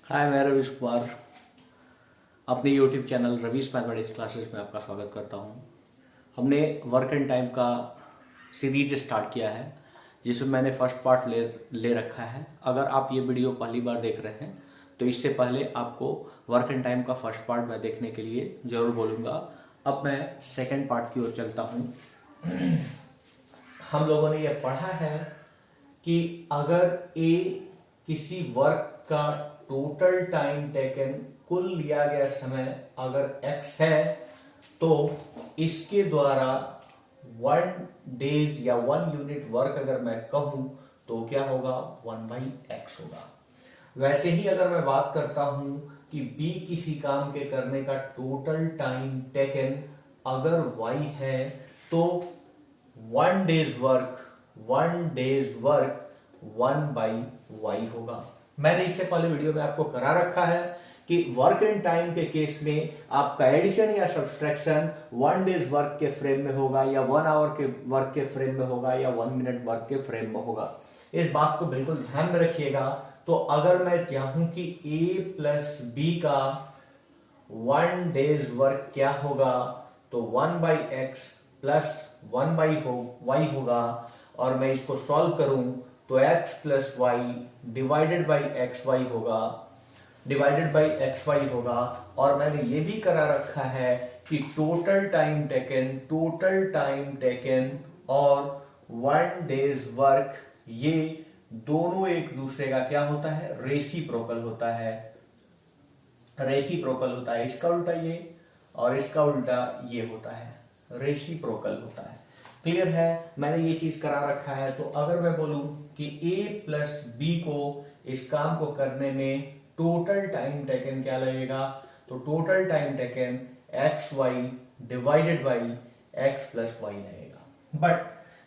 हाय, मैं रवीश कुमार अपने YouTube channel Ravish mathematics classes में आपका स्वागत करता हूं। हमने वर्क एंड टाइम का सीरीज स्टार्ट किया है जिसमें मैंने फर्स्ट पार्ट ले रखा है। अगर आप ये वीडियो पहली बार देख रहे हैं तो इससे पहले आपको वर्क एंड टाइम का फर्स्ट पार्ट मैं देखने के लिए जरूर बोलूँगा। अब मैं सेकेंड पार्ट की ओर चलता हूँ। हम लोगों ने ये पढ़ा है कि अगर ए किसी वर्क का टोटल टाइम टेकन कुल लिया गया समय अगर x है तो इसके द्वारा 1 डेज या 1 यूनिट वर्क अगर मैं कहूं तो क्या होगा, 1/x होगा। वैसे ही अगर मैं बात करता हूं कि b किसी काम के करने का टोटल टाइम टेकन अगर y है तो 1 डेज वर्क 1/y होगा। मैंने इससे पहले वीडियो में आपको करा रखा है कि वर्क एंड टाइम के केस में आपका एडिशन या सब्सट्रैक्शन 1 डेज वर्क के फ्रेम में होगा या 1 आवर के वर्क के फ्रेम में होगा या 1 मिनट वर्क के फ्रेम में होगा। इस बात को बिल्कुल ध्यान में रखिएगा। तो अगर मैं चाहूं कि a प्लस बी का 1 डेज वर्क क्या होगा तो 1/x प्लस 1/y होगा, और मैं इसको सॉल्व करूं तो x plus y divided by x y होगा। और मैंने ये भी करा रखा है कि टोटल टाइम टेकन और 1 डेज वर्क ये दोनों एक दूसरे का क्या होता है, रेसिप्रोकल होता है। इसका उल्टा ये और इसका उल्टा ये होता है, रेसिप्रोकल होता है। क्लियर है, मैंने ये चीज करा रखा है। तो अगर मैं बोलूं कि a प्लस बी को इस काम को करने में टोटल टाइम टेकन क्या लगेगा, तो total time taken x y divided by x plus y लगेगा। बट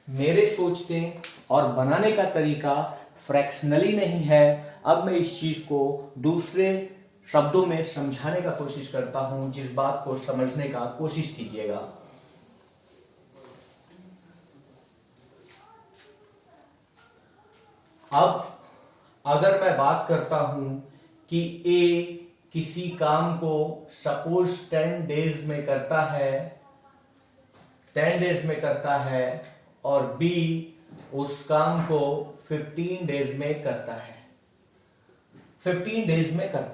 मेरे सोचने और बनाने का तरीका फ्रैक्शनली नहीं है। अब मैं इस चीज को दूसरे शब्दों में समझाने का कोशिश करता हूं, जिस बात को समझने का कोशिश कीजिएगा। अब अगर मैं बात करता हूं कि A किसी काम को सपोज 10 डेज में करता है और B उस काम को 15 डेज में करता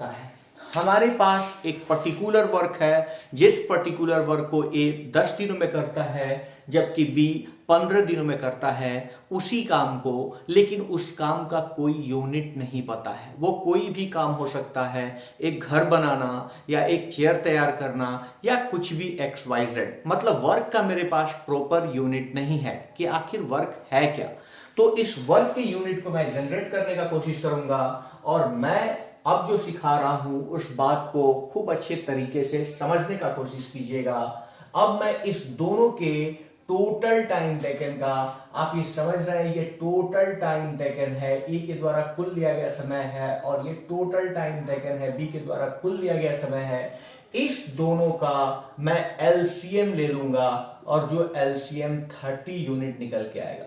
है। हमारे पास एक पर्टिकुलर वर्क है, जिस पर्टिकुलर वर्क को A 10 दिनों में करता है जबकि B 15 दिनों में करता है उसी काम को, लेकिन उस काम का कोई यूनिट नहीं पता है। वो कोई भी काम हो सकता है, एक घर बनाना या एक चेयर तैयार करना या कुछ भी XYZ। मतलब वर्क का मेरे पास प्रॉपर यूनिट नहीं है कि आखिर वर्क है क्या। तो इस वर्क के यूनिट को मैं जनरेट करने का कोशिश करूंगा, और मैं अब जो सिखा रहा हूं उस बात को खूब अच्छे तरीके से समझने का कोशिश कीजिएगा। अब मैं इस दोनों के टोटल टाइम टेकन का, आप ये समझ रहे हैं, ये टोटल टाइम टेकन है, ए के द्वारा कुल लिया गया समय है, और ये टोटल टाइम टेकन है, बी के द्वारा कुल लिया गया समय है। इस दोनों का मैं एलसीएम ले लूंगा, और जो एलसीएम 30 यूनिट निकल के आएगा।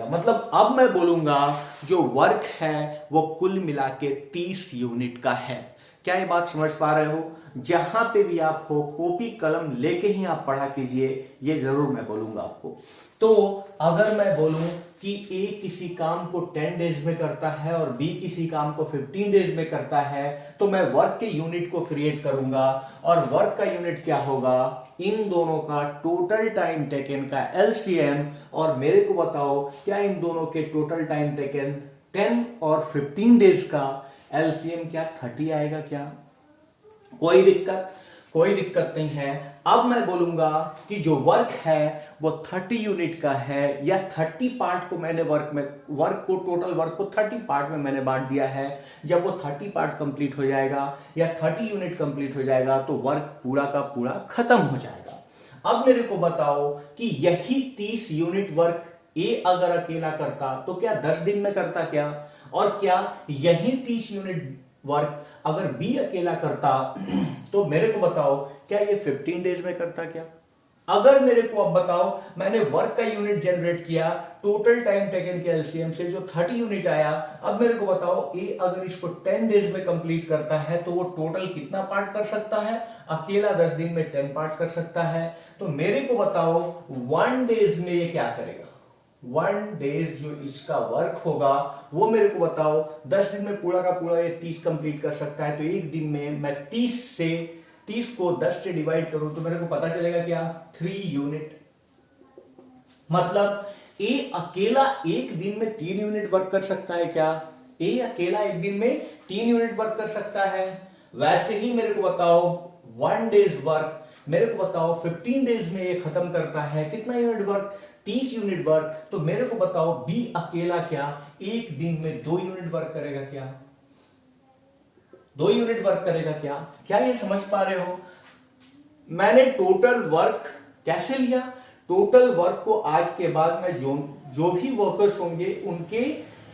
मतलब अब मैं बोलूंगा जो वर्क है वो कुल मिला के 30 यूनिट का है। क्या ये बात समझ पा रहे हो? जहां पे भी आप हो, कॉपी कलम लेके ही आप पढ़ा कीजिए, ये जरूर मैं बोलूंगा आपको। तो अगर मैं बोलूं कि A किसी काम को 10 डेज में करता है और B किसी काम को 15 डेज में करता है, तो मैं वर्क के यूनिट को क्रिएट करूंगा, और वर्क का यूनिट क्या होगा, इन दोनों का टोटल टाइम टेकन का एलसीएम। और मेरे को बताओ क्या इन दोनों के टोटल टाइम टेकन 10 और 15 डेज का एलसीएम क्या 30 आएगा क्या? कोई दिक्कत नहीं है। अब मैं बोलूंगा कि जो वर्क है वो 30 यूनिट का है, या 30 पार्ट को मैंने टोटल वर्क को 30 पार्ट में मैंने बांट दिया है। जब वो 30 पार्ट कंप्लीट हो जाएगा या 30 यूनिट कंप्लीट हो जाएगा तो वर्क पूरा का पूरा खत्म हो जाएगा। अब मेरे को बताओ कि यही 30 यूनिट वर्क A अगर अकेला करता तो क्या 10 दिन में करता क्या? और क्या यही 30 यूनिट वर्क अगर B अकेला करता तो मेरे को बताओ क्या ये 15 डेज में करता क्या? अगर मेरे को अब बताओ, मैंने वर्क का यूनिट जनरेट किया, टोटल टाइम टेकन के एलसीएम से जो 30 यूनिट आया, अब मेरे को बताओ ए अगर इसको 10 डेज में कंप्लीट करता है तो वो टोटल कितना पार्ट कर सकता है? अकेला 10 दिन में 10 पार्ट कर सकता है। तो मेरे को बताओ 1 डेज में ये क्या करेगा? 1 डेज जो इसका वर्क होगा वो मेरे को बताओ, 10 दिन में पूरा का पूरा ये 30 कंप्लीट कर सकता है, तो एक दिन में मैं 30 को 10 से डिवाइड करूं तो मेरे को पता चलेगा क्या? 3 यूनिट। मतलब ए अकेला एक दिन में 3 यूनिट वर्क कर सकता है क्या? ए अकेला एक दिन में 3 यूनिट वर्क कर सकता है। वैसे ही मेरे को बताओ 1 डेज वर्क, मेरे को बताओ 15 डेज में ये खत्म करता है कितना यूनिट वर्क? 30 unit work. तो मेरे को बताओ बी अकेला क्या एक दिन में 2 यूनिट वर्क करेगा क्या? 2 यूनिट वर्क करेगा क्या? क्या ये समझ पा रहे हो? मैंने टोटल वर्क कैसे लिया? टोटल वर्क को आज के बाद में जो भी वर्कर्स होंगे उनके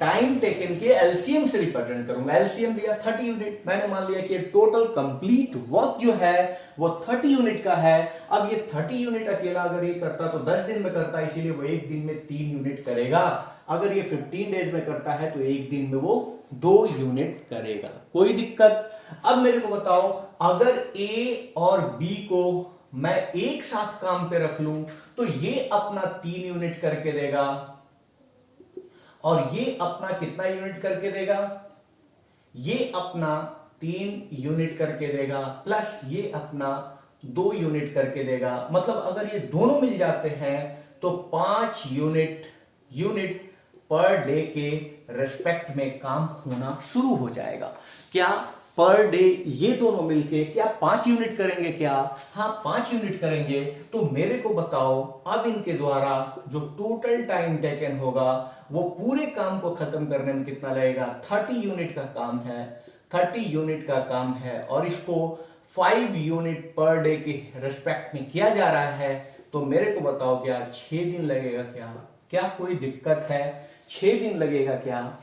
टाइम टेकन के एलसीएम से रिप्रेजेंट करूंगा। एलसीएम लिया 30 यूनिट, मैंने मान लिया कि टोटल कंप्लीट वर्क जो है वो 30 यूनिट का है। अब ये 30 यूनिट अकेला अगर ये करता तो 10 दिन में करता, इसीलिए वो एक दिन में 3 यूनिट करेगा। अगर ये 15 डेज में करता है तो एक दिन में वो 2 यूनिट करेगा। कोई दिक्कत? अब मेरे को बताओ, अगर ए और बी को मैं एक साथ काम पे रख लूं तो ये अपना 3 यूनिट करके देगा और ये अपना कितना यूनिट करके देगा? ये अपना 3 यूनिट करके देगा प्लस ये अपना 2 यूनिट करके देगा। मतलब अगर ये दोनों मिल जाते हैं तो 5 यूनिट पर डे के रेस्पेक्ट में काम होना शुरू हो जाएगा। क्या पर डे ये दोनों मिलके क्या 5 यूनिट करेंगे क्या? हाँ 5 यूनिट करेंगे। तो मेरे को बताओ अब इनके द्वारा जो टोटल टाइम टेकन होगा वो पूरे काम को खत्म करने में कितना लगेगा? 30 यूनिट का काम है, 30 यूनिट का काम है और इसको 5 यूनिट पर डे के रेस्पेक्ट में किया जा रहा है। तो मेरे को बताओ क्या 6 दिन लगेगा क्या? क्या कोई दिक्कत है? 6 दिन लगेगा क्या?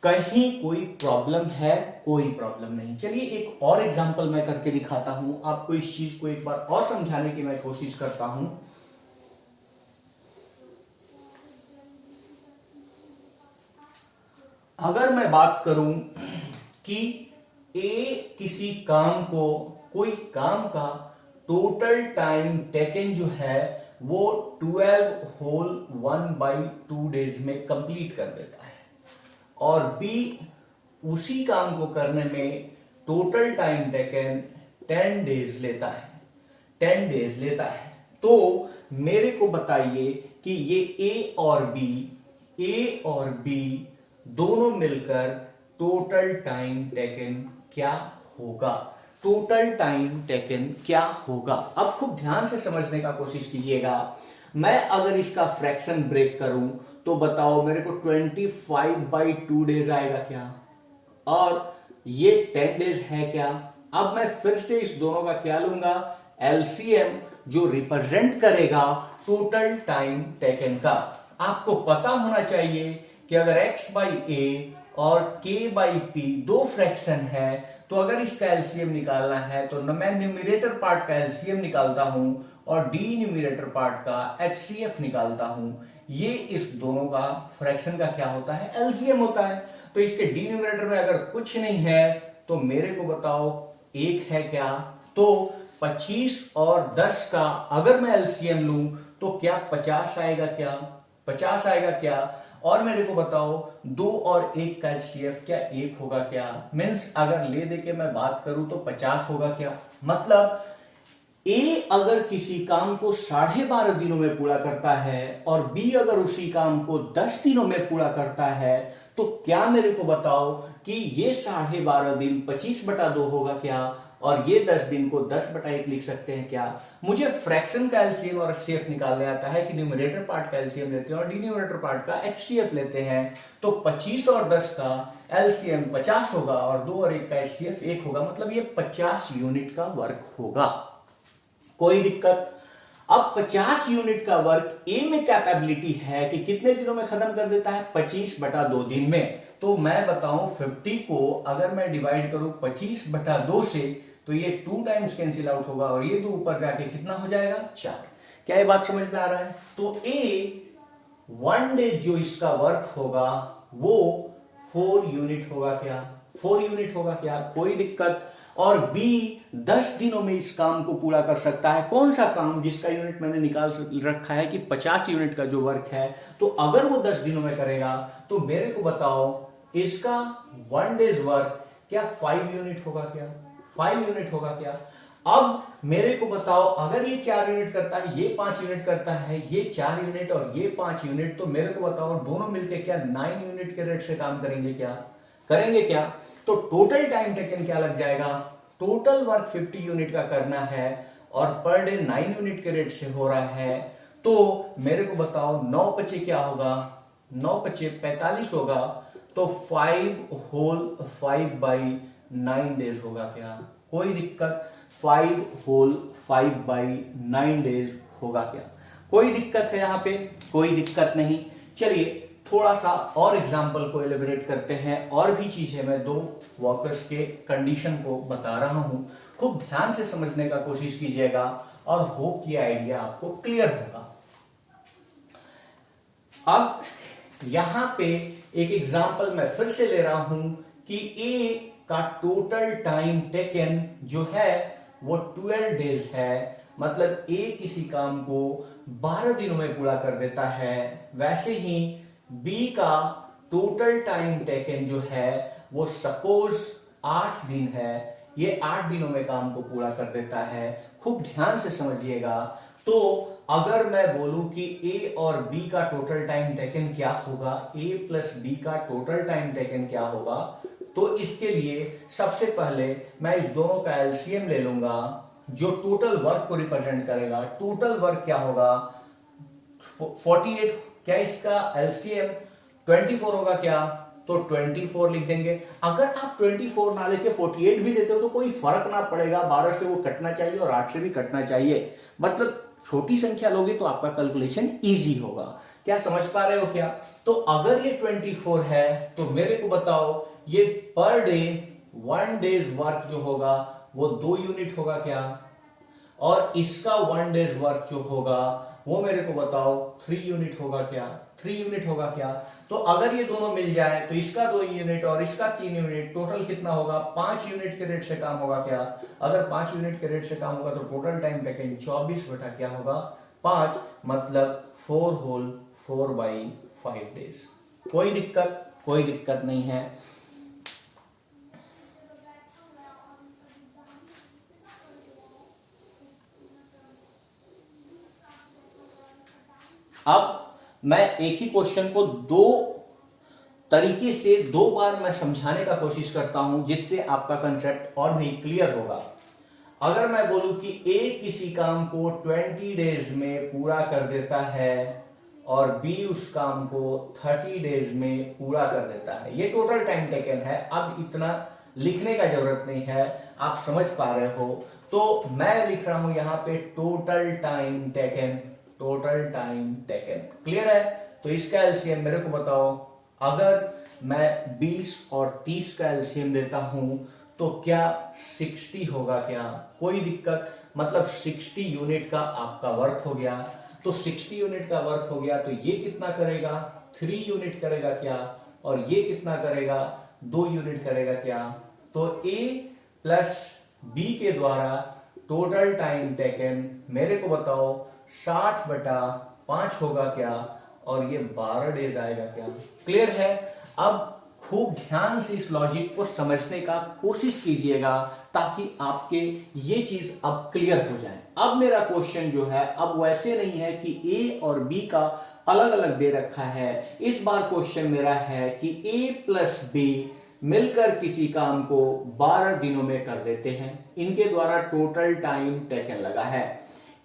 कहीं कोई प्रॉब्लम है? कोई प्रॉब्लम नहीं। चलिए एक और एग्जांपल मैं करके दिखाता हूं आपको, इस चीज को एक बार और समझाने की मैं कोशिश करता हूं। अगर मैं बात करूं कि ए किसी काम को, कोई काम का टोटल टाइम टेकन जो है वो 12 होल 1/2 डेज में कंप्लीट कर देता है और बी उसी काम को करने में टोटल टाइम टेकन 10 डेज लेता है, 10 डेज लेता है। तो मेरे को बताइए कि ये ए और बी दोनों मिलकर टोटल टाइम टेकन क्या होगा? टोटल टाइम टेकन क्या होगा? अब खूब ध्यान से समझने का कोशिश कीजिएगा। मैं अगर इसका फ्रैक्शन ब्रेक करूं तो बताओ मेरे को 25/2 डेज आएगा क्या? और ये 10 डेज है क्या? अब मैं फिर से इस दोनों का क्या लूंगा? एलसीएम, जो रिप्रेजेंट करेगा टोटल टाइम टेकन का। आपको पता होना चाहिए कि अगर x/a और k/p दो फ्रैक्शन है तो अगर इसका एलसीएम निकालना है तो मैं न्यूमरेटर पार्ट का एलसीएम निकालता हूं और डिन्यूमरेटर पार्ट का एचसीएफ निकालता हूं। ये इस दोनों का फ्रैक्शन का क्या होता है? एलसीएम होता है। तो इसके डिन्यूमरेटर में अगर कुछ नहीं है तो मेरे को बताओ 1 है क्या? तो 25 और 10 का अगर मैं एलसीएम लूं तो क्या 50 आएगा क्या? 50 आएगा क्या? और मेरे को बताओ 2 और 1 का एचसीएफ क्या 1 होगा क्या? मीन्स अगर ले दे के मैं बात करूं तो 50 होगा क्या? मतलब ए अगर किसी काम को 12.5 दिनों में पूरा करता है और बी अगर उसी काम को 10 दिनों में पूरा करता है तो क्या मेरे को बताओ कि ये 12.5 दिन 25/2 होगा क्या? और ये 10 दिन को 10/1 लिख सकते हैं क्या? मुझे फ्रैक्शन का एलसीएम और एचसीएफ निकालने आता है कि न्यूमरेटर पार्ट का एलसीएम लेते हैं और डिनोमिनेटर पार्ट का एचसीएफ लेते हैं। तो 25 और 10 का एलसीएम 50 होगा और 2 और 1 का एचसीएफ 1 होगा। मतलब ये 50 यूनिट का वर्क होगा। कोई दिक्कत? अब 50 यूनिट का वर्क ए में कैपेबिलिटी है कि कितने दिनों में खत्म कर देता है? 25/2 दिन में। तो मैं बताऊं 50 को अगर मैं डिवाइड करूं 25/2 से तो ये 2 टाइम्स कैंसिल आउट होगा और ये 2 ऊपर जाके कितना हो जाएगा 4। क्या ये बात समझ में आ रहा है? तो ए 1 डे जो इसका वर्क होगा वो 4 यूनिट होगा क्या? 4 यूनिट होगा क्या? कोई दिक्कत। और बी 10 दिनों में इस काम को पूरा कर सकता है। कौन सा काम? जिसका यूनिट मैंने निकाल रखा है कि 50 यूनिट का जो वर्क है, तो अगर वो 10 दिनों में करेगा तो मेरे को बताओ इसका 1 डेज वर्क क्या 5 यूनिट होगा क्या? 5 यूनिट होगा क्या? अब मेरे को बताओ अगर ये 4 यूनिट करता है, ये 5 यूनिट करता है, ये 4 यूनिट और ये 5 यूनिट, तो मेरे को बताओ दोनों मिलके क्या 9 यूनिट के रेट से काम करेंगे क्या? करेंगे क्या? तो टोटल टाइम टेकन क्या लग जाएगा? टोटल वर्क 50 यूनिट का करना है और पर डे 9 यूनिट के रेट से हो रहा है, तो मेरे को बताओ 9 पचे क्या होगा? 9 पचे 45 होगा, तो 5 होल 5 बाई 9 डेज होगा क्या? कोई दिक्कत? 5 होल 5 बाई 9 डेज होगा क्या? कोई दिक्कत है यहां पे? कोई दिक्कत नहीं। चलिए थोड़ा सा और एग्जाम्पल को एलिबरेट करते हैं। और भी चीजें मैं 2 वर्कर्स के कंडीशन को बता रहा हूं, खूब ध्यान से समझने का कोशिश कीजिएगा और होप कि आइडिया आपको क्लियर होगा। अब यहां पे एक एग्जाम्पल मैं फिर से ले रहा हूं कि ए का टोटल टाइम टेकन जो है वो 12 डेज है। मतलब ए किसी काम को 12 दिनों में पूरा कर देता है। वैसे ही बी का टोटल टाइम टेकन जो है वो सपोज 8 दिन है, ये 8 दिनों में काम को पूरा कर देता है। खूब ध्यान से समझिएगा। तो अगर मैं बोलूं कि ए और बी का टोटल टाइम टेकन क्या होगा, ए प्लस बी का टोटल टाइम टेकन क्या होगा, तो इसके लिए सबसे पहले मैं इस दोनों का एलसीएम ले लूंगा जो टोटल वर्क को रिप्रेजेंट करेगा। टोटल वर्क क्या होगा? 48। क्या इसका एलसीएम 24 होगा क्या? तो 24 लिख देंगे। अगर आप 24 ना लेके 48 भी लेते हो तो कोई फर्क ना पड़ेगा, 12 से वो कटना चाहिए और 8 से भी कटना चाहिए। मतलब छोटी संख्या लोगे तो आपका कैलकुलेशन इजी होगा। क्या समझ पा रहे हो क्या? तो अगर ये 24 है तो मेरे को बताओ ये पर डे 1 डेज वर्क जो होगा वो 2 यूनिट होगा क्या? और इसका 1 डेज वर्क जो होगा वो मेरे को बताओ 3 यूनिट होगा क्या? 3 यूनिट होगा क्या? तो अगर ये दोनों मिल जाए तो इसका 2 यूनिट और इसका 3 यूनिट, टोटल कितना होगा? 5 यूनिट के रेट से काम होगा क्या? अगर 5 यूनिट के रेट से काम होगा तो टोटल टाइम टेकन 24 बटा क्या होगा? 5, मतलब 4 होल 4 बाई 5 डेज। कोई दिक्कत? कोई दिक्कत नहीं है। अब मैं एक ही क्वेश्चन को 2 तरीके से 2 बार मैं समझाने का कोशिश करता हूं जिससे आपका कंसेप्ट और भी क्लियर होगा। अगर मैं बोलूं कि ए किसी काम को 20 डेज में पूरा कर देता है और बी उस काम को 30 डेज में पूरा कर देता है, ये टोटल टाइम टेकन है। अब इतना लिखने का जरूरत नहीं है, आप समझ पा रहे हो। तो मैं लिख रहा हूं यहां पे total time taken. Total time taken clear है? तो इसका एलसीएम मेरे को बताओ। अगर मैं 20 और 30 का एलसीएम लेता हूं तो क्या 60 होगा क्या? कोई दिक्कत? मतलब 60 यूनिट का आपका वर्क हो गया। तो 60 यूनिट का वर्क हो गया तो ये कितना करेगा? 3 यूनिट करेगा क्या? और ये कितना करेगा? 2 यूनिट करेगा क्या? तो ए प्लस बी के द्वारा टोटल टाइम टेकन मेरे को बताओ 60 बटा 5 होगा क्या? और ये 12 डेज आएगा क्या? क्लियर है? अब खूब ध्यान से इस लॉजिक को समझने का कोशिश कीजिएगा ताकि आपके ये चीज अब क्लियर हो जाए। अब मेरा क्वेश्चन जो है अब वैसे नहीं है कि ए और बी का अलग अलग दे रखा है। इस बार क्वेश्चन मेरा है कि ए प्लस बी मिलकर किसी काम को 12 दिनों में कर देते हैं। इनके द्वारा टोटल टाइम टेकन लगा है।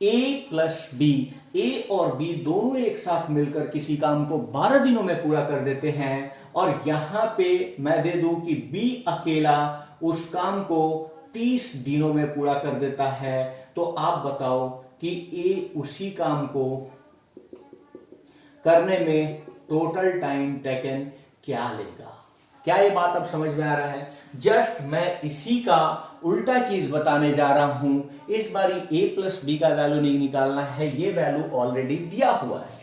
ए प्लस बी, ए और बी दोनों एक साथ मिलकर किसी काम को 12 दिनों में पूरा कर देते हैं। और यहां पे मैं दे दूं कि बी अकेला उस काम को 30 दिनों में पूरा कर देता है। तो आप बताओ कि ए उसी काम को करने में टोटल टाइम टेकन क्या लेगा? क्या ये बात अब समझ में आ रहा है? जस्ट मैं इसी का उल्टा चीज बताने जा रहा हूं। इस बारी a प्लस बी का वैल्यू नहीं निकालना है, ये वैल्यू ऑलरेडी दिया हुआ है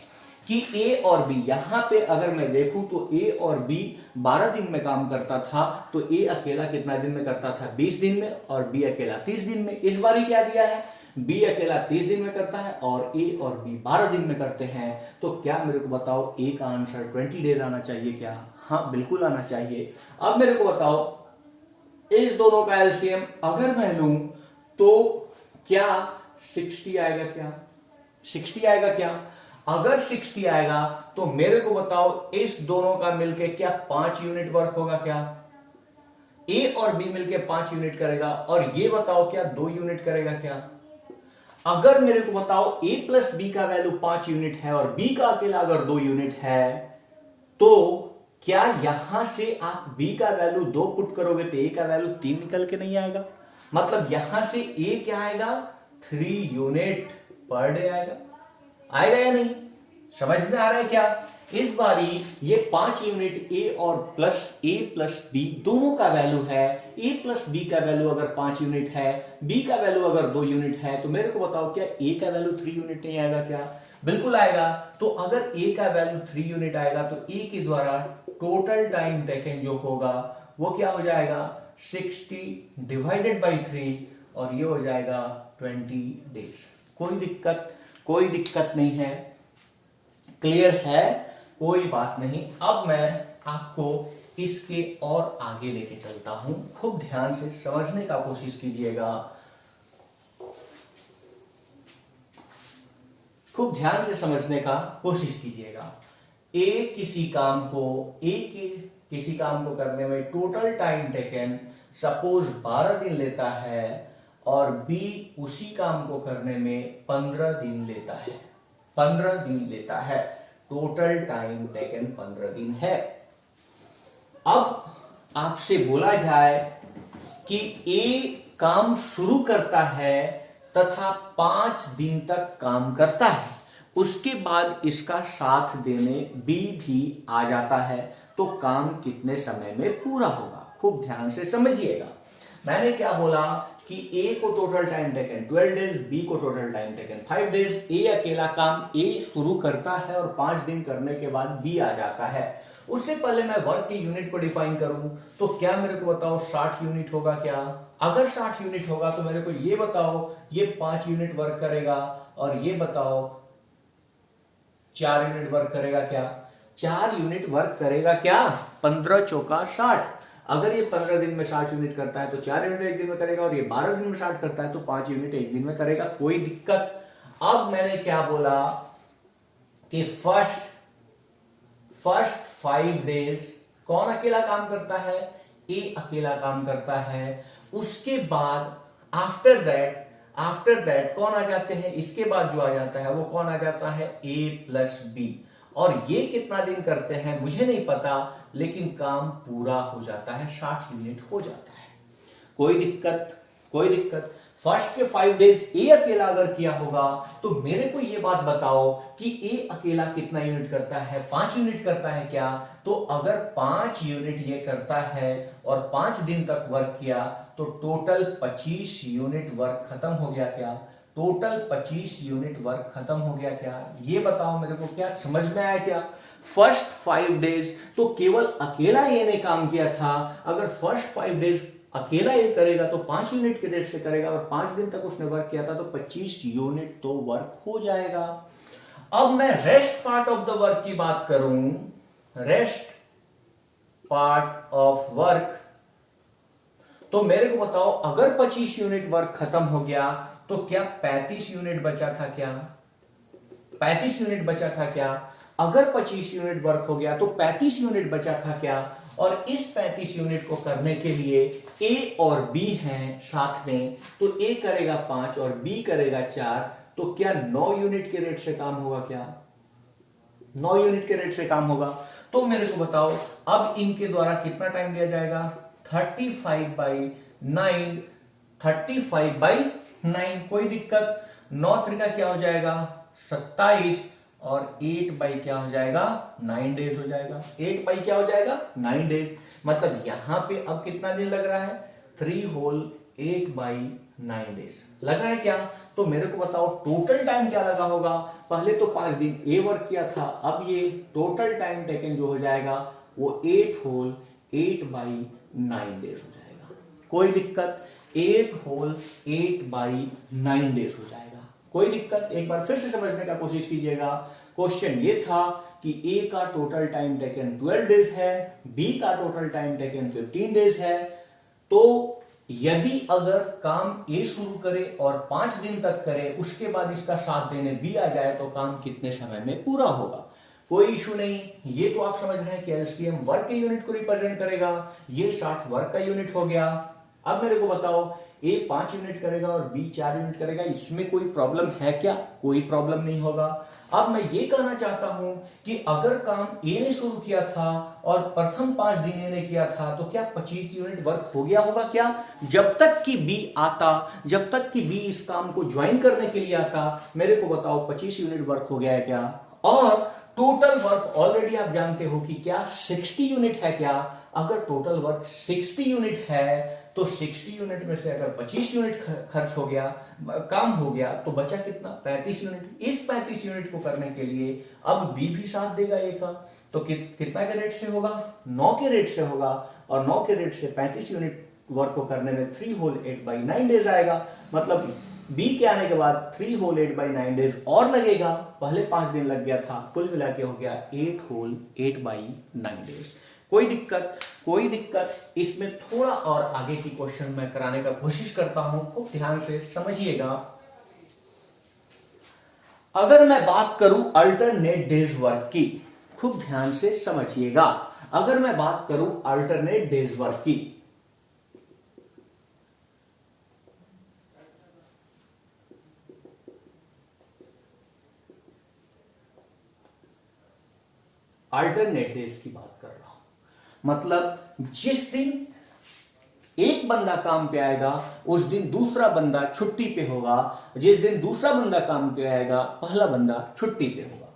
कि a और b, यहां पे अगर मैं देखूं तो a और b 12 दिन में काम करता था, तो a अकेला कितना दिन में करता था? 20 दिन में, और b अकेला 30 दिन में। इस बारी क्या दिया है? b अकेला 30 दिन में करता है और a और b 12 दिन में करते हैं। तो क्या मेरे को बताओ a का आंसर 20 डेज आना चाहिए क्या? हाँ बिल्कुल आना चाहिए। अब मेरे को बताओ इस दोनों का एलसीएम अगर मैं लूं तो क्या 60 आएगा क्या? 60 आएगा क्या? अगर 60 आएगा तो मेरे को बताओ इस दोनों का मिलके क्या 5 यूनिट वर्क होगा क्या? ए और बी मिलके 5 यूनिट करेगा, और ये बताओ क्या 2 यूनिट करेगा क्या? अगर मेरे को बताओ ए प्लस बी का वैल्यू 5 यूनिट है और बी का अकेला अगर 2 यूनिट है, तो क्या यहां से आप b का वैल्यू 2 पुट करोगे तो a का वैल्यू 3 निकल के नहीं आएगा? मतलब यहां से a क्या आएगा? 3 यूनिट पर डे आएगा। आएगा या नहीं? समझ में आ रहा है क्या? इस बारी ये 5 यूनिट a और a प्लस b दोनों का वैल्यू है। a प्लस b का वैल्यू अगर 5 यूनिट है, b का वैल्यू अगर 2 यूनिट है, तो मेरे को बताओ क्या a का वैल्यू 3 यूनिट नहीं आएगा क्या? बिल्कुल आएगा। तो अगर a का वैल्यू 3 यूनिट आएगा तो a के द्वारा टोटल टाइम टेकन जो होगा वो क्या हो जाएगा? 60 डिवाइडेड बाई 3, और ये हो जाएगा 20 डेज। कोई दिक्कत नहीं है, क्लियर है, कोई बात नहीं। अब मैं आपको इसके और आगे लेके चलता हूं, खूब ध्यान से समझने का कोशिश कीजिएगा, खूब ध्यान से समझने का कोशिश कीजिएगा। किसी काम को करने में टोटल टाइम टेकन सपोज 12 दिन लेता है, और बी उसी काम को करने में 15 दिन लेता है। 15 दिन लेता है, टोटल टाइम टेकन 15 दिन है। अब आपसे बोला जाए कि ए काम शुरू करता है तथा 5 दिन तक काम करता है, उसके बाद इसका साथ देने बी भी आ जाता है, तो काम कितने समय में पूरा होगा? खूब ध्यान से समझिएगा। मैंने क्या बोला कि ए को total time taken 12 days, B को total time taken 5 days. A अकेला काम ए शुरू करता है और 5 दिन करने के बाद बी आ जाता है। उससे पहले मैं वर्क की यूनिट को डिफाइन करूं तो क्या मेरे को बताओ 60 यूनिट होगा क्या? अगर 60 यूनिट होगा तो मेरे को ये बताओ ये 5 यूनिट वर्क करेगा, और ये बताओ 4 यूनिट वर्क करेगा क्या? 4 यूनिट वर्क करेगा क्या? 15 चौका 60। अगर ये 15 दिन में 60 यूनिट करता है तो 4 यूनिट एक दिन में करेगा, और ये 12 दिन में 60 करता है तो 5 यूनिट एक दिन में करेगा। कोई दिक्कत? अब मैंने क्या बोला कि फर्स्ट 5 डेज कौन अकेला काम करता है? ए अकेला काम करता है। उसके बाद आफ्टर दैट कौन आ जाते हैं? इसके बाद जो आ जाता है वो कौन आ जाता है? ए प्लस बी। और ये कितना दिन करते हैं मुझे नहीं पता, लेकिन काम पूरा हो जाता है, 60 यूनिट हो जाता है। कोई दिक्कत? फर्स्ट के 5 डेज ए अकेला अगर किया होगा तो मेरे को ये बात बताओ कि ए अकेला कितना यूनिट करता है? 5 यूनिट करता है क्या? तो अगर 5 यूनिट ये करता है और 5 दिन तक वर्क किया तो टोटल 25 यूनिट वर्क खत्म हो गया क्या? टोटल 25 यूनिट वर्क खत्म हो गया क्या? ये बताओ मेरे को, क्या समझ में आया क्या? फर्स्ट 5 डेज तो केवल अकेला ये ने काम किया था। अगर फर्स्ट 5 डेज अकेला ये करेगा तो 5 यूनिट के रेट से करेगा, और 5 दिन तक उसने वर्क किया था तो 25 यूनिट तो वर्क हो जाएगा। अब मैं rest part of the work की बात करूं, रेस्ट पार्ट ऑफ वर्क, तो मेरे को बताओ अगर 25 यूनिट वर्क खत्म हो गया तो क्या 35 यूनिट बचा था क्या? 35 यूनिट बचा था क्या? अगर 25 यूनिट वर्क हो गया तो 35 यूनिट बचा था क्या? और इस 35 यूनिट को करने के लिए ए और बी हैं साथ में, तो ए करेगा 5 और बी करेगा 4, तो क्या 9 यूनिट के रेट से काम होगा क्या? 9 यूनिट के रेट से काम होगा। तो मेरे को बताओ अब इनके द्वारा कितना टाइम लिया जाएगा? 35/9, 35/9। कोई दिक्कत? 9 त्रिका क्या हो जाएगा? 27, और 8 बाई क्या हो जाएगा 9 डेज हो जाएगा। 8 बाई क्या हो जाएगा 9 डेज। मतलब यहां पे अब कितना दिन लग रहा है 3 होल 8 बाई 9 डेज लग रहा है क्या। तो मेरे को बताओ टोटल टाइम क्या लगा होगा। पहले तो 5 दिन ए वर्क किया था, अब ये टोटल टाइम टेकन जो हो जाएगा वो 8 होल 8 बाई 9 डेज हो जाएगा। कोई दिक्कत। 8 होल 8 बाई 9 डेज हो जाएगा। कोई दिक्कत। एक बार फिर से समझने का कोशिश कीजिएगा। क्वेश्चन ये था कि ए का टोटल टाइम टेकन 12 डेज है, बी का टोटल टाइम टेकन 15 डेज है। तो यदि अगर काम ए शुरू करे और 5 दिन तक करे, उसके बाद इसका साथ देने बी आ जाए, तो काम कितने समय में पूरा होगा। कोई इशू नहीं। ये तो आप समझ रहे हैं कि एलसीएम वर्क के यूनिट को रिप्रेजेंट करेगा। ये 60 वर्क का यूनिट हो गया। अब मेरे को बताओ ए 5 यूनिट करेगा और बी 4 यूनिट करेगा, इसमें कोई प्रॉब्लम है क्या। कोई प्रॉब्लम नहीं होगा। अब मैं ये कहना चाहता हूं कि अगर काम ए ने शुरू किया था और प्रथम 5 दिन ए ने किया था, तो क्या 25 यूनिट वर्क हो गया होगा क्या। जब तक कि बी आता, जब तक कि बी इस काम को ज्वाइन करने के लिए आता, मेरे को बताओ 25 यूनिट वर्क हो गया है क्या। और टोटल वर्क ऑलरेडी आप जानते हो कि क्या 60 यूनिट है क्या। अगर टोटल वर्क 60 यूनिट है तो 60 यूनिट में से अगर 25 यूनिट खर्च हो गया, काम हो गया, तो बचा कितना 35 यूनिट। इस 35 यूनिट को करने के लिए अब बी भी साथ देगा ए का, तो कितना के रेट से होगा 9 के रेट से होगा। और 9 के रेट से 35 यूनिट वर्क को करने में 3 होल 8 बाई 9 डेज आएगा। मतलब बी के आने के बाद 3 होल 8 बाई 9 डेज और लगेगा। पहले 5 दिन लग गया था, कुल मिला के हो गया 8 होल 8 बाई 9 डेज। कोई दिक्कत। कोई दिक्कत। इसमें थोड़ा और आगे की क्वेश्चन मैं कराने का कोशिश करता हूं, खूब ध्यान से समझिएगा। अगर मैं बात करूं अल्टरनेट डेज वर्क की, खूब ध्यान से समझिएगा। अगर मैं बात करूं अल्टरनेट डेज वर्क की, अल्टरनेट डेज की बात कर रहा हूं, मतलब जिस दिन एक बंदा काम पे आएगा उस दिन दूसरा बंदा छुट्टी पे होगा, जिस दिन दूसरा बंदा काम पे आएगा पहला बंदा छुट्टी पे होगा।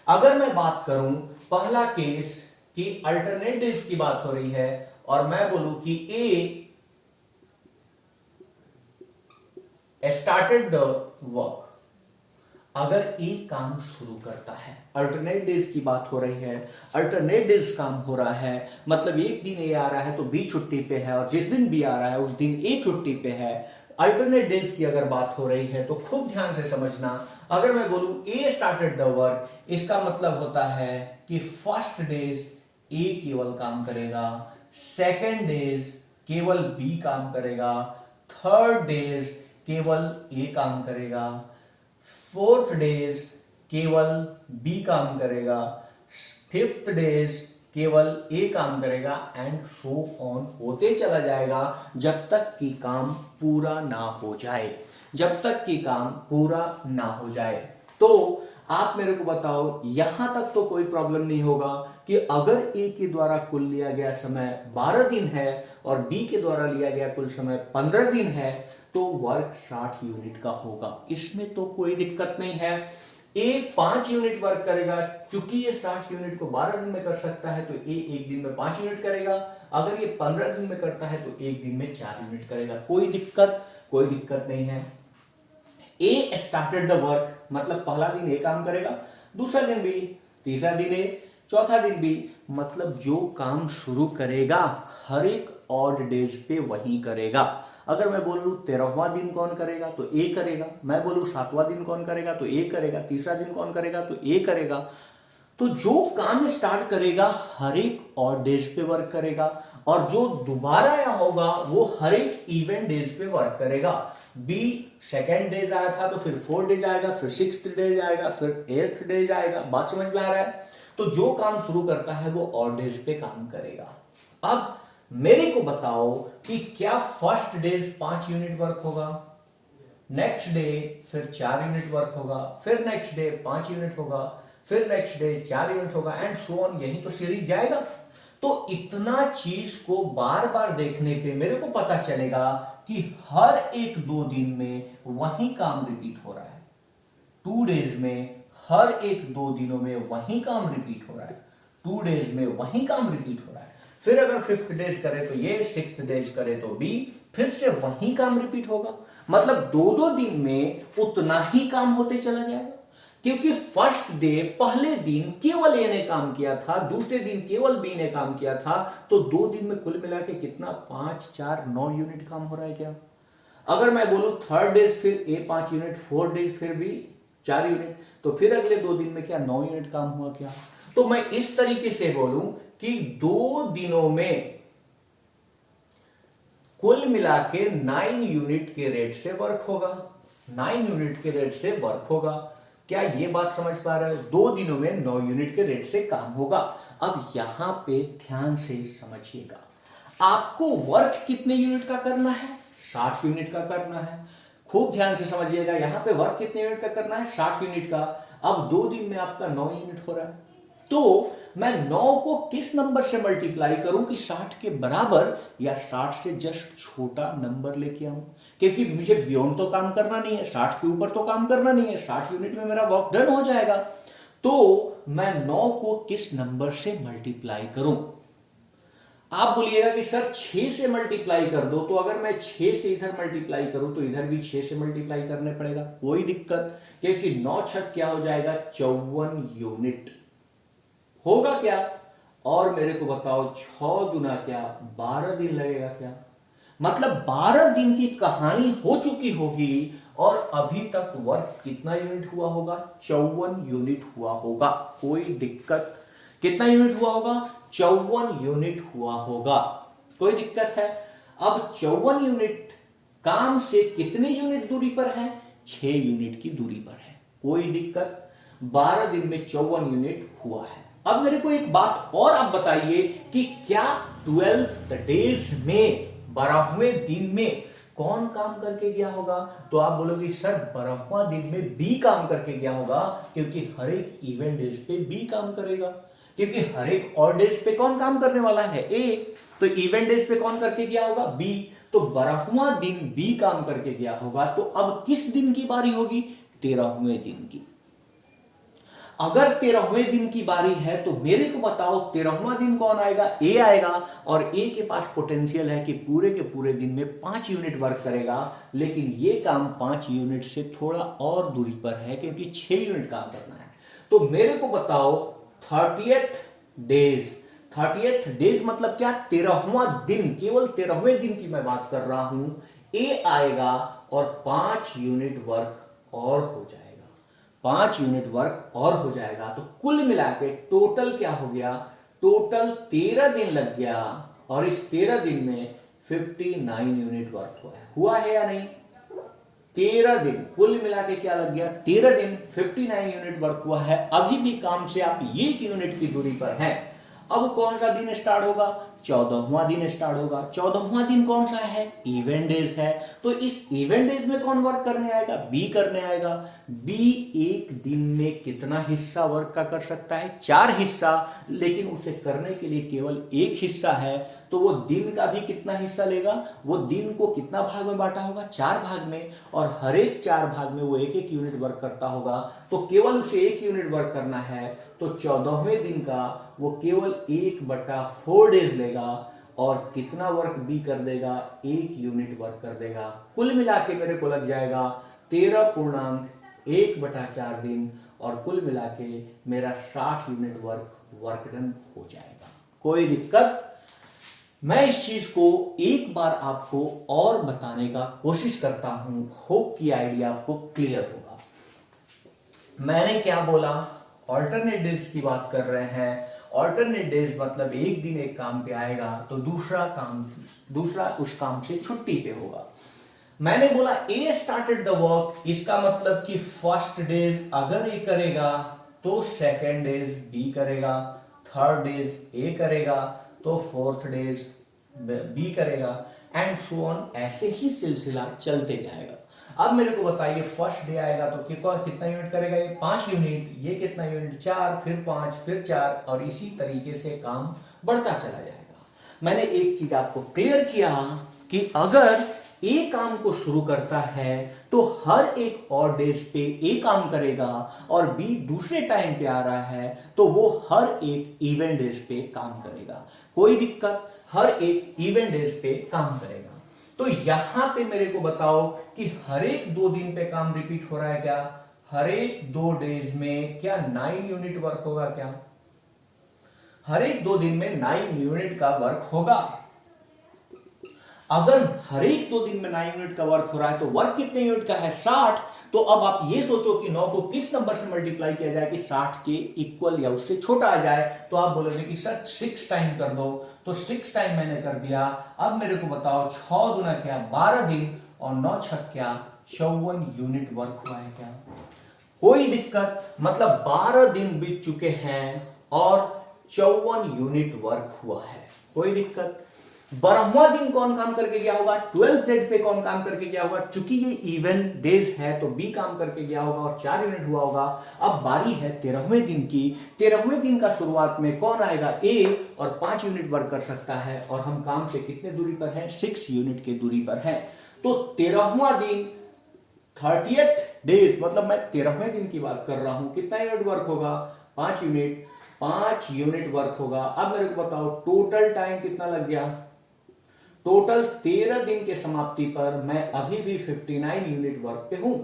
अगर मैं बात करूं पहला केस कि अल्टरनेट डेज की बात हो रही है और मैं बोलूं कि ए स्टार्टेड द वर्क, अगर ए काम शुरू करता है, अल्टरनेट डेज की बात हो रही है, अल्टरनेट डेज काम हो रहा है, मतलब एक दिन ए आ रहा है तो बी छुट्टी पे है, और जिस दिन बी आ रहा है उस दिन ए छुट्टी पे है। अल्टरनेट डेज की अगर बात हो रही है तो खूब ध्यान से समझना। अगर मैं बोलूं ए स्टार्टेड द वर्क, इसका मतलब होता है कि फर्स्ट डेज ए केवल काम करेगा, सेकेंड डेज केवल बी काम करेगा, थर्ड डेज केवल ए काम करेगा, फोर्थ डेज केवल बी काम करेगा, फिफ्थ डेज केवल ए काम करेगा, एंड सो ऑन होते चला जाएगा जब तक कि काम पूरा ना हो जाए, जब तक कि काम पूरा ना हो जाए। तो आप मेरे को बताओ, यहां तक तो कोई प्रॉब्लम नहीं होगा कि अगर ए के द्वारा कुल लिया गया समय 12 दिन है और बी के द्वारा लिया गया कुल समय 15 दिन है, तो वर्क 60 यूनिट का होगा। इसमें तो कोई दिक्कत नहीं है। ए 5 यूनिट वर्क करेगा, क्योंकि ये 60 यूनिट को 12 दिन में कर सकता है, तो ए एक दिन में 5 यूनिट करेगा। अगर ये 15 दिन में करता है तो एक दिन में 4 यूनिट करेगा। कोई दिक्कत नहीं है। ए स्टार्टेड द वर्क, मतलब पहला दिन ए काम करेगा, दूसरा दिन बी, तीसरा दिन ए, चौथा दिन बी, मतलब जो काम शुरू करेगा हर एक ऑड डेज पे वही करेगा। अगर मैं बोलूं 13वां दिन कौन करेगा तो ए करेगा, मैं बोलूं 7वां दिन कौन करेगा तो ए करेगा, तीसरा दिन कौन करेगा तो ए करेगा। तो जो काम स्टार्ट करेगा हर एक ऑड डेज पे वर्क करेगा, और जो दोबारा आया होगा वो हर एक इवेंट डेज पे वर्क करेगा। बी सेकेंड डेज आया था तो फिर 4 डेज आएगा, फिर 6th डेज आएगा, फिर 8th डेज आएगा। बात समझ में आ रहा है। तो जो काम शुरू करता है वो ऑड डेज पे काम करेगा। अब मेरे को बताओ कि क्या फर्स्ट डेज 5 यूनिट वर्क होगा, नेक्स्ट डे फिर 4 यूनिट वर्क होगा, फिर नेक्स्ट डे 5 यूनिट होगा, फिर नेक्स्ट डे 4 यूनिट होगा, एंड सो ऑन, यही तो सीरीज जाएगा। तो इतना चीज को बार बार देखने पे मेरे को पता चलेगा कि हर एक 2 दिन में वही काम रिपीट हो रहा है, 2 डेज में हर एक 2 दिनों में वही काम रिपीट हो रहा है, 2 डेज में वही काम रिपीट हो रहा है। फिर अगर 5th डेज करे तो ये, 6th डेज करे तो बी, फिर से वही काम रिपीट होगा। मतलब 2-2 दिन में उतना ही काम होते चला जाएगा, क्योंकि फर्स्ट डे पहले दिन केवल ए ने काम किया था, दूसरे दिन केवल बी ने काम किया था, तो 2 दिन में कुल मिला के कितना 5, 4, 9 यूनिट काम हो रहा है क्या? अगर मैं बोलूं 3rd डेज फिर ए 5 यूनिट, 4th डेज फिर बी 4 यूनिट, तो फिर अगले 2 दिन में क्या 9 यूनिट काम हुआ क्या? तो मैं इस तरीके से बोलूं कि 2 दिनों में कुल मिला के 9 यूनिट के रेट से वर्क होगा, 9 यूनिट के रेट से वर्क होगा। क्या ये बात समझ पा रहे हो? 2 दिनों में 9 यूनिट के रेट से काम होगा। अब यहां पे ध्यान से समझिएगा, आपको वर्क कितने यूनिट का करना है? 60 यूनिट का करना है। खूब ध्यान से समझिएगा, यहां पे वर्क कितने यूनिट का करना है? 60 यूनिट का। अब 2 दिन में आपका 9 यूनिट हो रहा है, तो मैं 9 को किस नंबर से मल्टीप्लाई करूं कि 60 के बराबर या 60 से जस्ट छोटा नंबर लेके आऊं? क्योंकि मुझे बियॉन्ड तो काम करना नहीं है, 60 के ऊपर तो काम करना नहीं है, 60 यूनिट में मेरा वर्क डन हो जाएगा। तो मैं 9 को किस नंबर से मल्टीप्लाई करूं? आप बोलिएगा कि सर 6 से मल्टीप्लाई कर दो, तो अगर मैं 6 से इधर मल्टीप्लाई करूं तो इधर भी 6 से मल्टीप्लाई करने पड़ेगा, कोई दिक्कत, क्योंकि 9 छक क्या हो जाएगा? 54 यूनिट होगा क्या? और मेरे को बताओ 6 गुना क्या 12 दिन लगेगा क्या? मतलब 12 दिन की कहानी हो चुकी होगी और अभी तक वर्क कितना यूनिट हुआ होगा? 54 यूनिट हुआ होगा, कोई दिक्कत? कितना यूनिट हुआ होगा? 54 यूनिट हुआ होगा, कोई दिक्कत है? अब 54 यूनिट काम से कितने यूनिट दूरी पर है? 6 यूनिट की दूरी पर है, कोई दिक्कत? 12 दिन में 54 यूनिट हुआ है। अब मेरे को एक बात और आप बताइए कि क्या 12th डेज में 12वें दिन में कौन काम करके गया होगा? तो आप बोलोगे सर 12वां दिन में बी काम करके गया होगा, क्योंकि हर एक इवेंट डेज पे बी काम करेगा, क्योंकि हर एक और डेज पे कौन काम करने वाला है? ए। तो इवेंट डेज पे कौन करके गया होगा? बी। तो 12वां दिन बी काम करके गया होगा, तो अब किस दिन की बारी होगी? 13वें दिन की। अगर 13वें दिन की बारी है तो मेरे को बताओ 13वां दिन कौन आएगा? ए आएगा, और ए के पास पोटेंशियल है कि पूरे के पूरे दिन में 5 यूनिट वर्क करेगा, लेकिन ये काम 5 यूनिट से थोड़ा और दूरी पर है, क्योंकि 6 यूनिट काम करना है। तो मेरे को बताओ 30th डेज, 30th डेज मतलब क्या? 13वां दिन, केवल 13वें दिन की मैं बात कर रहा हूं। ए आएगा और 5 यूनिट वर्क और हो जाएगा, 5 यूनिट वर्क और हो जाएगा। तो कुल मिला के टोटल क्या हो गया? टोटल 13 दिन लग गया, और इस 13 दिन में 59 यूनिट वर्क हुआ है या नहीं? 13 दिन कुल मिला के क्या लग गया? 13 दिन 59 यूनिट वर्क हुआ है। अभी भी काम से आप 1 यूनिट की दूरी पर हैं। अब कौन सा दिन स्टार्ट होगा? 14वां दिन स्टार्ट होगा। 14वां दिन कौन सा है? इवेंट डेज है। तो इस इवेंट डेज में कौन वर्क करने आएगा? बी करने आएगा। बी एक दिन में कितना हिस्सा वर्क का कर सकता है? 4 हिस्सा, लेकिन उसे करने के लिए केवल 1 हिस्सा है, तो वो दिन का भी कितना हिस्सा लेगा? वो दिन को कितना भाग में बांटा होगा? 4 भाग में, और हर एक 4 भाग में वो 1-1 यूनिट वर्क करता होगा, तो केवल उसे 1 यूनिट वर्क करना है। तो 14वें दिन का वो केवल 1/4 डेज लेगा, और कितना वर्क बी कर देगा? 1 यूनिट वर्क कर देगा। कुल मिला के मेरे को लग जाएगा 13.1/4 दिन, और कुल मिला के मेरा 60 यूनिट वर्क डन हो जाएगा। कोई दिक्कत? मैं इस चीज को एक बार आपको और बताने का कोशिश करता हूं, होप की आइडिया आपको क्लियर होगा। मैंने क्या बोला? ऑल्टरनेट डेज की बात कर रहे हैं। ऑल्टरनेट डेज मतलब एक दिन एक काम पे आएगा तो दूसरा उस काम से छुट्टी पे होगा। मैंने बोला ए स्टार्टेड द वर्क, इसका मतलब कि फर्स्ट डेज अगर ए करेगा तो सेकेंड डेज बी करेगा, थर्ड डेज ए करेगा तो फोर्थ डेज बी करेगा, एंड सो ऑन। ऐसे ही सिलसिला चलते जाएगा। अब मेरे को बताइए फर्स्ट डे आएगा तो कितना यूनिट करेगा? ये 5 यूनिट। ये कितना यूनिट? 4, फिर 5, फिर 4, और इसी तरीके से काम बढ़ता चला जाएगा। मैंने एक चीज आपको क्लियर किया कि अगर ए काम को शुरू करता है तो हर एक और डेज पे ए काम करेगा, और बी दूसरे टाइम पे आ रहा है तो वो हर एक इवेंट डेज पे काम करेगा। कोई दिक्कत, हर एक इवेंट डेज पे काम करेगा। तो यहां पे मेरे को बताओ कि हर एक 2 दिन पे काम रिपीट हो रहा है क्या? हर एक 2 डेज में क्या 9 यूनिट वर्क होगा क्या? हर एक 2 दिन में 9 यूनिट का वर्क होगा। अगर हर एक 2 दिन में 9 यूनिट का वर्क हो रहा है तो वर्क कितने यूनिट का है? 60। तो अब आप ये सोचो कि 9 को किस नंबर से मल्टीप्लाई किया जाए कि 60 के इक्वल या उससे छोटा आ जाए। तो आप बोलोगे कि सर 6 टाइम कर दो, तो 6 टाइम मैंने कर दिया। अब मेरे को बताओ 6 गुना क्या? 12 दिन, और 9 छक क्या? 54 यूनिट वर्क हुआ है क्या? कोई दिक्कत, मतलब 12 दिन बीत चुके हैं और 54 यूनिट वर्क हुआ है। कोई दिक्कत। 12वां दिन कौन काम करके गया होगा? 12th डेट पे कौन काम करके गया होगा? चूंकि ये इवन डेज है तो बी काम करके गया होगा और 4 यूनिट हुआ होगा। अब बारी है 13वें दिन की। 13वें दिन का शुरुआत में कौन आएगा? ए, और 5 यूनिट वर्क कर सकता है, और हम काम से कितने दूरी पर हैं? 6 यूनिट की दूरी पर हैं। तो 13वां दिन 30th डेज, मतलब मैं 13वें दिन की बात कर रहा हूं, कितना यूनिट वर्क होगा? 5 यूनिट। 5 यूनिट वर्क होगा। अब मेरे को बताओ टोटल टाइम कितना लग गया? टोटल 13 दिन के समाप्ति पर मैं अभी भी 59 यूनिट वर्क पे हूं।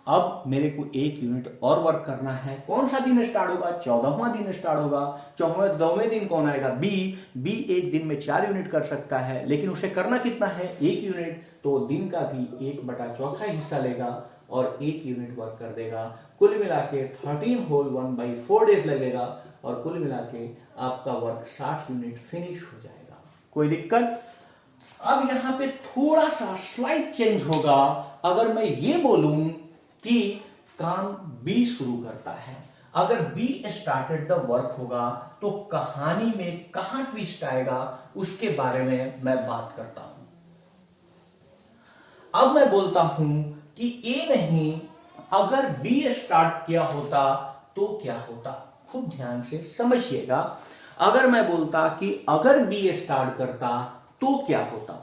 अब मेरे को 1 यूनिट और वर्क करना है। कौन सा दिन स्टार्ट होगा? 14वां दिन स्टार्ट होगा। 14वें दिन कौन आएगा? बी एक दिन में 4 यूनिट कर सकता है, लेकिन उसे करना कितना है? 1 यूनिट। तो दिन का भी 1/4 हिस्सा लेगा और 1 यूनिट वर्क कर देगा। कुल मिला के 13 होल 1/4 डेज लगेगा, और कुल मिला के आपका वर्क 60 यूनिट फिनिश हो जाएगा। कोई दिक्कत? अब यहां पे थोड़ा सा स्लाइड चेंज होगा। अगर मैं ये बोलूं कि काम बी शुरू करता है, अगर बी स्टार्टेड द वर्क होगा तो कहानी में कहां ट्विस्ट आएगा उसके बारे में मैं बात करता हूं। अब मैं बोलता हूं कि ए नहीं, अगर बी स्टार्ट किया होता तो क्या होता? खूब ध्यान से समझिएगा। अगर मैं बोलता कि अगर बी स्टार्ट करता तो क्या होता?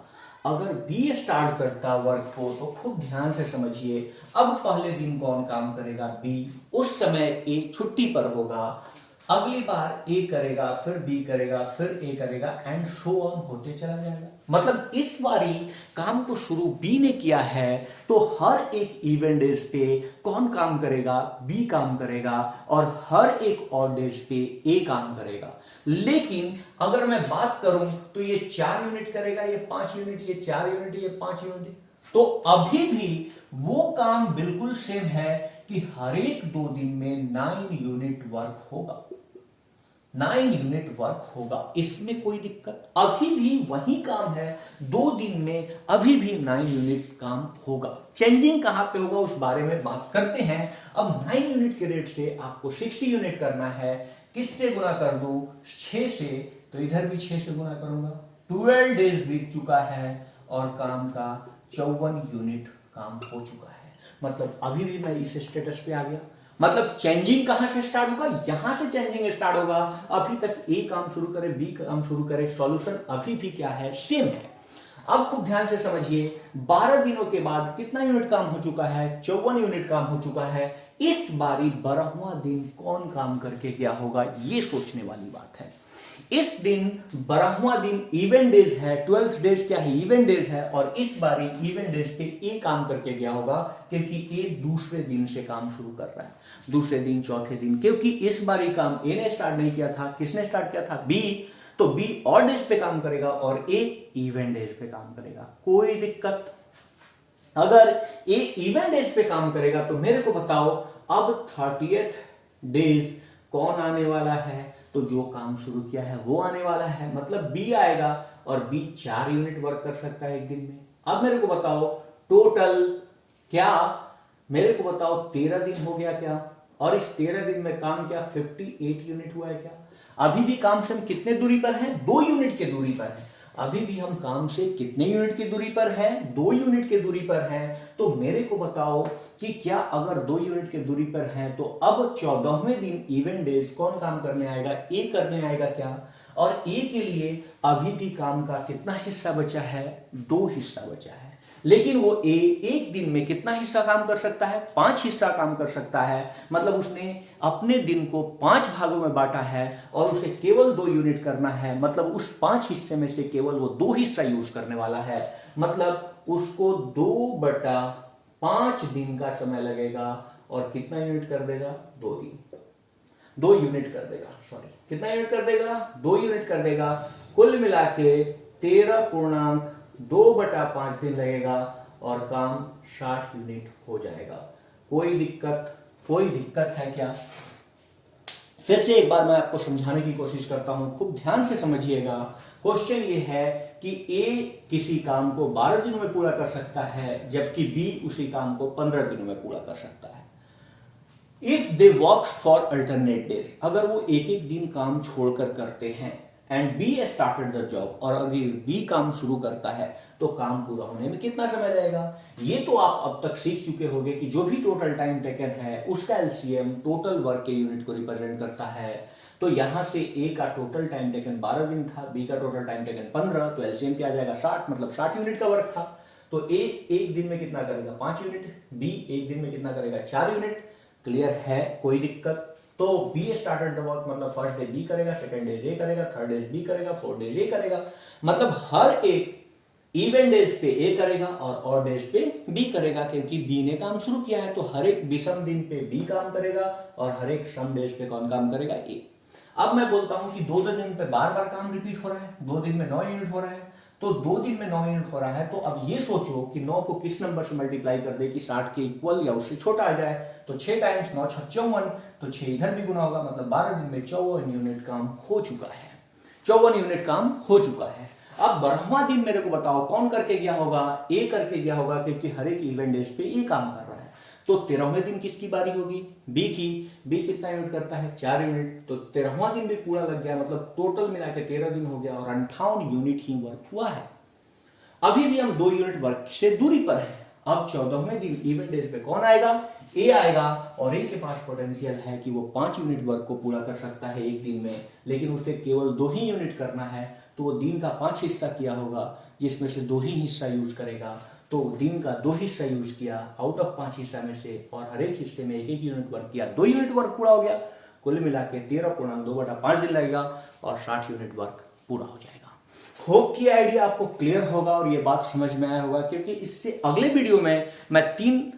अगर बी स्टार्ट करता वर्क को, तो खूब ध्यान से समझिए। अब पहले दिन कौन काम करेगा? बी। उस समय ए छुट्टी पर होगा। अगली बार ए करेगा, फिर बी करेगा, फिर ए करेगा, एंड सो ऑन होते चला जाएगा। मतलब इस बारी काम को शुरू बी ने किया है तो हर एक इवेंट डेज पे कौन काम करेगा? बी काम करेगा, और हर एक और डेज पे ए काम करेगा। लेकिन अगर मैं बात करूं तो ये 4 यूनिट करेगा, ये 5 यूनिट, ये 4 यूनिट, ये 5 यूनिट, तो अभी भी वो काम बिल्कुल सेम है कि हर एक 2 दिन में 9 यूनिट वर्क होगा। 9 यूनिट वर्क होगा, इसमें कोई दिक्कत? अभी भी वही काम है, 2 दिन में अभी भी 9 यूनिट काम होगा। चेंजिंग कहां पे होगा उस बारे में बात करते हैं। अब 9 यूनिट के रेट से आपको 60 यूनिट करना है। किससे गुना कर दूं? 6 से, तो इधर भी 6 से गुना करूंगा। 12 डेज बीत चुका है और काम का 54 यूनिट काम हो चुका है। मतलब अभी भी मैं इस स्टेटस पे आ गया। मतलब चेंजिंग कहां से स्टार्ट होगा? यहां से चेंजिंग स्टार्ट होगा। अभी तक ए काम शुरू करे, बी काम शुरू करे, सॉल्यूशन अभी भी क्या है? सेम है। अब खूब ध्यान से समझिए। 12 दिनों के बाद कितना यूनिट काम हो चुका है? 54 यूनिट काम हो चुका है। इस बारी 12वां दिन कौन काम करके गया होगा, ये सोचने वाली बात है। इस दिन 12वां दिन इवेंट डेज है। 12th डेज क्या है? इवेंट डेज है, और इस बारी इवेंट डेज पे ए काम करके गया होगा, क्योंकि ए दूसरे दिन से काम शुरू कर रहा है। दूसरे दिन, चौथे दिन, क्योंकि इस बारी काम ए ने स्टार्ट नहीं किया था। किसने स्टार्ट किया था? बी। तो बी और डेज पे काम करेगा और ए इवेंट डेज पे काम करेगा। कोई दिक्कत? अगर ए इवेंट डेज पे काम करेगा तो मेरे को बताओ अब 30th डेज कौन आने वाला है? तो जो काम शुरू किया है वो आने वाला है। मतलब बी आएगा, और बी 4 यूनिट वर्क कर सकता है एक दिन में। अब मेरे को बताओ टोटल क्या? मेरे को बताओ 13 दिन हो गया क्या? और इस 13 दिन में काम क्या 58 यूनिट हुआ है क्या? अभी भी काम से हम कितने दूरी पर हैं? 2 यूनिट की दूरी पर है। अभी भी हम काम से कितने यूनिट की दूरी पर हैं? 2 यूनिट की दूरी पर हैं। तो मेरे को बताओ कि क्या अगर 2 यूनिट की दूरी पर हैं तो अब 14वें दिन इवेंट डेज कौन काम करने आएगा? ए करने आएगा क्या? और ए के लिए अभी भी काम का कितना हिस्सा बचा है? 2 हिस्सा बचा है। लेकिन वो ए एक दिन में कितना हिस्सा काम कर सकता है? 5 हिस्सा काम कर सकता है। मतलब उसने अपने दिन को 5 भागों में बांटा है और उसे केवल 2 यूनिट करना है। मतलब उस 5 हिस्से में से केवल वो 2 हिस्सा यूज करने वाला है। मतलब उसको 2/5 दिन का समय लगेगा और कितना यूनिट कर देगा? 2 यूनिट कर देगा। सॉरी, कितना यूनिट कर देगा? 2 यूनिट कर देगा। कुल मिला के 13.2/5 दिन लगेगा और काम 60 यूनिट हो जाएगा। कोई दिक्कत है क्या? फिर से एक बार मैं आपको समझाने की कोशिश करता हूं, खूब ध्यान से समझिएगा। क्वेश्चन ये है कि ए किसी काम को 12 दिनों में पूरा कर सकता है, जबकि बी उसी काम को 15 दिनों में पूरा कर सकता है। If they work for alternate days, अगर वो एक एक दिन काम छोड़कर करते हैं, and be started the job, और अगर बी काम शुरू करता है तो काम पूरा होने में कितना समय लगेगा? ये तो आप अब तक सीख चुके होंगे कि जो भी टोटल टाइम टेकन है उसका एलसीएम टोटल वर्क के यूनिट को रिप्रेजेंट करता है। तो यहां से ए का टोटल टाइम टेकन 12 दिन था, बी का टोटल टाइम टेकन 15, तो एलसीएम क्या आ जाएगा? 60, मतलब 60 यूनिट का वर्क था। तो ए एक दिन में कितना करेगा? 5 यूनिट। बी एक दिन में कितना करेगा? 4 यूनिट। क्लियर है? कोई दिक्कत? तो बी स्टार्टेड द वर्क, मतलब फर्स्ट डे बी करेगा, सेकंड डे ए करेगा, थर्ड डे बी करेगा, फोर्थ डे ए करेगा। मतलब हर एक इवन डेज पे ए करेगा और ऑड डेज पे बी करेगा, क्योंकि बी ने काम शुरू किया है। तो हर एक विषम दिन पे बी काम करेगा और हर एक सम डेज पे कौन काम करेगा? ए। अब मैं बोलता हूं कि 2 दिन पे बार बार काम रिपीट हो रहा है, 2 दिन में 9 यूनिट हो रहा है। तो 2 दिन में 9 यूनिट हो रहा है, तो अब ये सोचो कि 9 को किस नंबर से मल्टीप्लाई कर दे कि 60 के इक्वल या उससे छोटा आ जाए। तो 6 टाइम्स 9 × 54, तो 6 इधर भी गुना होगा, मतलब 12 दिन में 54 यूनिट काम हो चुका है। 54 यूनिट काम हो चुका है। अब 12वां दिन मेरे को बताओ कौन करके गया होगा? ए करके गया होगा, क्योंकि हर एक इवेंट डेज पे ए काम कर रहा है। तो 13वें दिन किसकी बारी होगी? बी की। बी कितना यूनिट करता है? 4 यूनिट। तो 13वां दिन भी पूरा लग गया, मतलब टोटल मिला के 13 दिन हो गया और 58 यूनिट ही वर्क हुआ है। अभी भी हम 2 यूनिट वर्क से दूरी पर हैं। अब 14वें दिन इवेंट डेज पे कौन आएगा? ए आएगा, और ए के पास पोटेंशियल है कि वो 5 यूनिट वर्क को पूरा कर सकता है एक दिन में, लेकिन उसे केवल 2 ही यूनिट करना है। तो वो दिन का 5 हिस्सा किया होगा, जिसमें से 2 ही हिस्सा यूज करेगा। तो दिन का 2 हिस्सा यूज किया आउट ऑफ 5 हिस्सा में से, और हर एक हिस्से में 1 यूनिट वर्क किया, 2 यूनिट वर्क पूरा हो गया। कुल मिला के 13.2/5 दिन लगेगा और 60 यूनिट वर्क पूरा हो जाएगा। होप की आइडिया आपको क्लियर होगा और ये बात समझ में आया होगा, क्योंकि इससे अगले वीडियो में मैं 3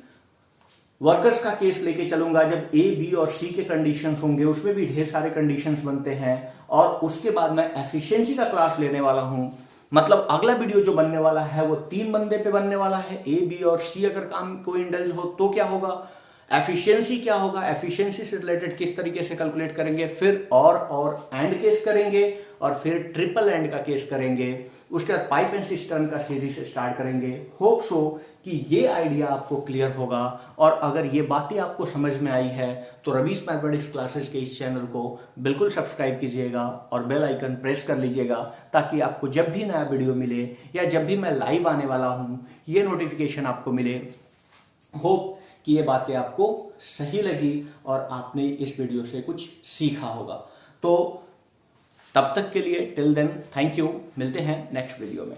वर्कर्स का केस लेके चलूंगा, जब ए, बी और सी के कंडीशंस होंगे। उसमें भी ढेर सारे कंडीशंस बनते हैं, और उसके बाद मैं एफिशिएंसी का क्लास लेने वाला हूं। मतलब अगला वीडियो जो बनने वाला है वो 3 बंदे पे बनने वाला है। ए, बी और सी अगर काम कोई इंडल्ज हो तो क्या होगा, एफिशिएंसी क्या होगा, एफिशिएंसी से रिलेटेड किस तरीके से कैलकुलेट करेंगे, फिर और एंड केस करेंगे, और फिर ट्रिपल एंड का केस करेंगे। उसके बाद पाइप एंड सिस्टर्न का सीरीज स्टार्ट करेंगे। होप सो कि ये आइडिया आपको क्लियर होगा, और अगर ये बातें आपको समझ में आई है तो रवीश मैथमेटिक्स क्लासेस के इस चैनल को बिल्कुल सब्सक्राइब कीजिएगा और बेल आइकन प्रेस कर लीजिएगा, ताकि आपको जब भी नया वीडियो मिले या जब भी मैं लाइव आने वाला हूं ये नोटिफिकेशन आपको मिले। होप कि ये बातें आपको सही लगी और आपने इस वीडियो से कुछ सीखा होगा। तो तब तक के लिए टिल देन थैंक यू, मिलते हैं नेक्स्ट वीडियो में।